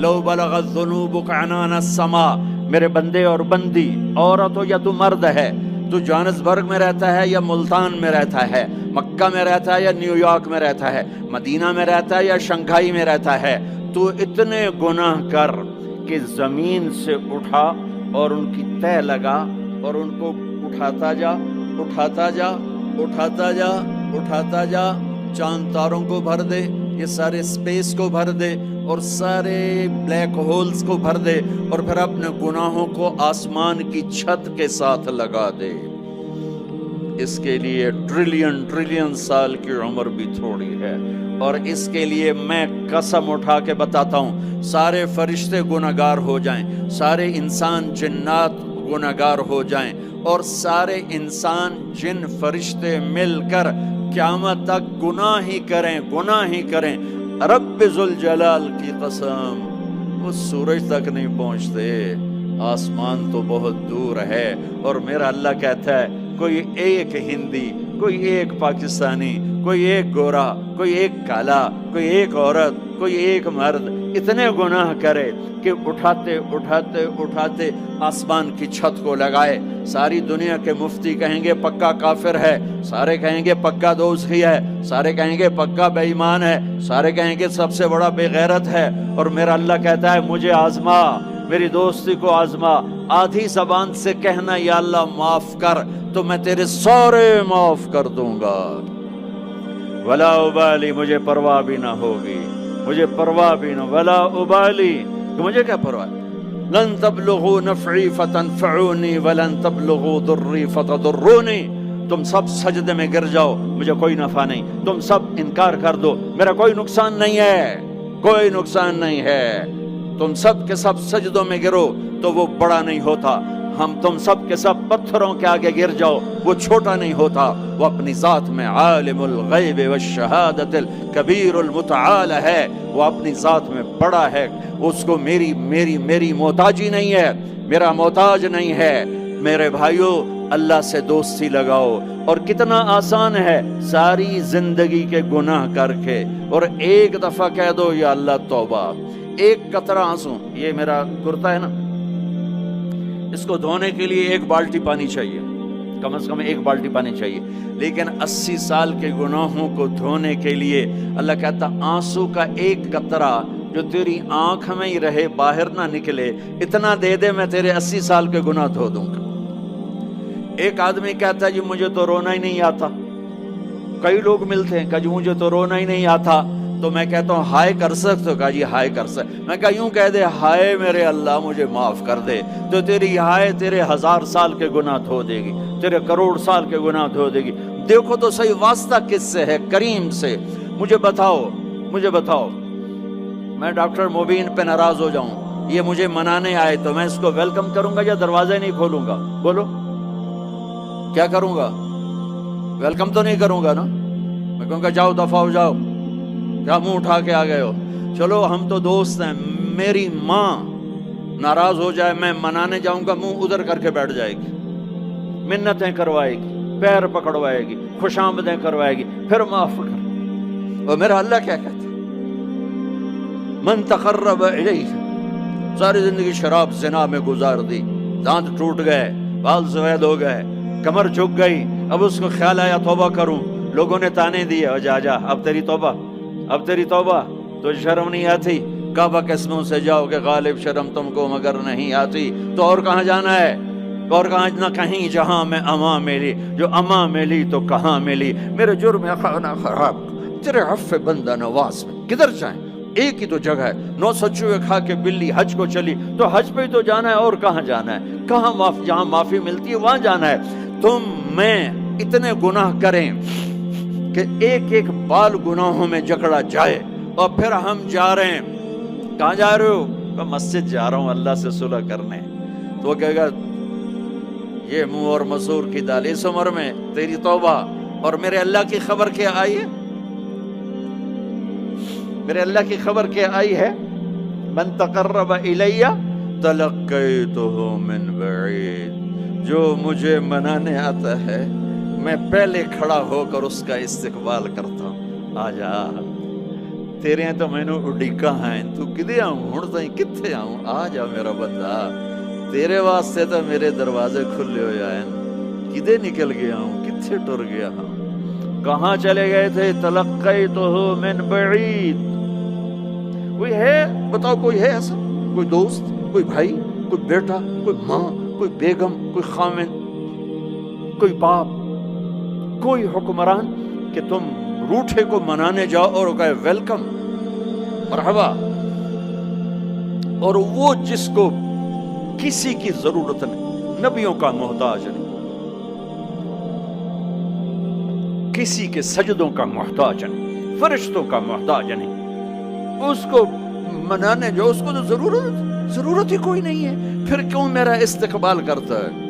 لو بلغت ذنوبک Annan السما، میرے بندے اور بندی، عورت ہو یا تو مرد ہے، تو جوہانسبرگ میں رہتا ہے یا ملتان میں رہتا ہے، مکہ میں رہتا ہے یا نیو یارک میں رہتا ہے، مدینہ میں رہتا ہے یا شنگھائی میں رہتا ہے، تو اتنے گناہ کر کہ زمین سے اٹھا اور ان کی تہ لگا اور ان کو اٹھاتا جا اٹھاتا جا اٹھاتا جا اٹھاتا جا، چاند تاروں کو بھر دے، یہ سارے اسپیس کو بھر دے اور سارے بلیک ہولز کو بھر دے، اور پھر اپنے گناہوں کو آسمان کی چھت کے ساتھ لگا دے، اس کے لیے ٹریلین سال کی عمر بھی تھوڑی ہے۔ اور اس کے لیے میں قسم اٹھا کے بتاتا ہوں، سارے فرشتے گناہگار ہو جائیں، سارے انسان جنات گناہگار ہو جائیں، اور سارے انسان جن فرشتے مل کر قیامت تک گناہ ہی کریں، رب ذوالجلال کی قسم وہ سورج تک نہیں پہنچتے، آسمان تو بہت دور ہے۔ اور میرا اللہ کہتا ہے کوئی ایک ہندی، کوئی ایک پاکستانی، کوئی ایک گورا، کوئی ایک کالا، کوئی ایک عورت، کوئی ایک مرد اتنے گناہ کرے کہ اٹھاتے اٹھاتے اٹھاتے آسمان کی چھت کو لگائے، ساری دنیا کے مفتی کہیں گے پکا کافر ہے، سارے کہیں گے پکا دوزخی ہے، سارے کہیں گے پکا بے ایمان ہے، سارے کہیں گے سب سے بڑا بے غیرت ہے، اور میرا اللہ کہتا ہے مجھے آزما، میری دوستی کو آزما، آدھی زبان سے کہنا یا اللہ معاف کر، تو میں تیرے سارے معاف کر دوں گا، ولا ابالی، مجھے پرواہ بھی نہ ہوگی، مجھے پرواہ بھی نہ، ولا ابالی، کہ مجھے کیا پرواہ، لن تبلغوا نفعی فتنفعونی ولن تبلغوا ضری فتضرونی، تم سب سجدے میں گر جاؤ مجھے کوئی نفع نہیں، تم سب انکار کر دو میرا کوئی نقصان نہیں ہے، کوئی نقصان نہیں ہے، تم سب کے سب سجدوں میں گرو تو وہ بڑا نہیں ہوتا، ہم تم سب کے سب پتھروں کے آگے گر جاؤ وہ چھوٹا نہیں ہوتا، وہ اپنی ذات میں عالم الغیب والشہادت الکبیر المتعال ہے، وہ اپنی ذات میں بڑا ہے، اس کو میری محتاجی نہیں ہے، میرا محتاج نہیں ہے۔ میرے بھائیوں اللہ سے دوستی لگاؤ، اور کتنا آسان ہے، ساری زندگی کے گناہ کر کے اور ایک دفعہ کہہ دو یا اللہ توبہ، ایک قطرہ آنسو، یہ میرا کرتا ہے نا، اس کو دھونے کے لیے ایک بالٹی پانی چاہیے، کم از کم ایک بالٹی پانی چاہیے، لیکن 80 سال کے گناہوں کو دھونے کے لیے اللہ کہتا آنسو کا ایک قطرہ جو تیری آنکھ میں ہی رہے باہر نہ نکلے، اتنا دے دے میں تیرے 80 سال کے گناہ دھو دوں گا۔ ایک آدمی کہتا ہے جی مجھے تو رونا ہی نہیں آتا، کئی لوگ ملتے ہیں کہ جی مجھے تو رونا ہی نہیں آتا، تو میں کہتا ہوں ہائے کر سکتے ہو؟ کہا جی ہائے کر سکتے، میں کہا یوں کہہ دے ہائے میرے اللہ مجھے معاف کر دے، تو تیری ہائے تیرے 1000 سال کے گناہ دھو دے گی، تیرے کروڑ سال کے گناہ دھو دے گی۔ دیکھو تو صحیح واسطہ کس سے ہے؟ کریم سے۔ مجھے بتاؤ میں ڈاکٹر مبین پہ ناراض ہو جاؤں، یہ مجھے منانے آئے تو میں اس کو ویلکم کروں گا یا دروازے نہیں کھولوں گا؟ بولو کیا کروں گا؟ ویلکم تو نہیں کروں گا نا، میں کہوں گا جاؤ دفع ہو جاؤ، کیا منہ اٹھا کے آ گئے ہو؟ چلو ہم تو دوست ہیں، میری ماں ناراض ہو جائے میں منانے جاؤں گا، منہ ادھر کر کے بیٹھ جائے گی، منتیں کروائے گی، پیر پکڑوائے گی، خوش آمدیں کروائے گی، پھر معاف کر۔ اور میرا اللہ کیا کہتا ہے؟ من تقرب الیہ، ساری زندگی شراب زنا میں گزار دی، دانت ٹوٹ گئے، بال سفید ہو گئے، کمر جھک گئی، اب اس کو خیال آیا توبہ کروں، لوگوں نے تانے دیے جا اب تیری توبہ، تو شرم نہیں آتی؟ کعبہ کے اسموں سے جاؤ کہ غالب شرم تم کو مگر نہیں آتی، تو اور کہاں جانا ہے؟ اور کہاں نہ کہیں جہاں میں اماں ملی، جو اماں ملی تو کہاں ملی، میرے جرم خانہ خراب تیرے عفو بندہ نواز میں کدھر جائیں؟ ایک ہی تو جگہ ہے، 900 چوہے کھا کے بلی حج کو چلی، تو حج پہ ہی تو جانا ہے، اور کہاں جانا ہے؟ کہاں جہاں معافی ملتی ہے وہاں جانا ہے۔ تم میں اتنے گناہ کریں کہ ایک ایک بال گناہوں میں جکڑا جائے، اور پھر ہم جا رہے ہیں، کہاں جا رہے ہو؟ کہ مسجد جا رہا ہوں اللہ سے صلح کرنے، تو وہ کہے گا یہ منہ اور مسور کی دال، اس عمر میں تیری توبہ، اور میرے اللہ کی خبر کیا آئی ہے؟ میرے اللہ کی خبر کیا آئی ہے؟ من تقرب الیہ تلقیتہ من بعید، جو مجھے منانے آتا ہے میں پہلے کھڑا ہو کر اس کا استقبال کرتا ہوں، آجا تیرے تو مینوں اڈیکاں ہیں، تو کدے آؤں ہن تائیں کتھے آؤں، آ جا میرا بندہ، تیرے واسطے تو میرے دروازے کھلے ہوئے ہیں، کدے نکل گیا ہوں، کتھے ٹر گیا ہوں، کہاں چلے گئے تھے؟ تلقیتہ من بعید، کوئی ہے بتاؤ، کوئی ہے ایسا، کوئی دوست، کوئی بھائی، کوئی بیٹا، کوئی ماں، کوئی بیگم، کوئی خامن، کوئی باپ، کوئی حکمران کہ تم روٹھے کو منانے جاؤ اور وہ کہے ویلکم، مرحبا، اور وہ جس کو کسی کی ضرورت نہیں، نبیوں کا محتاج نہیں، کسی کے سجدوں کا محتاج نہیں، فرشتوں کا محتاج نہیں، اس کو منانے جو اس کو تو ضرورت ہی کوئی نہیں ہے، پھر کیوں میرا استقبال کرتا ہے؟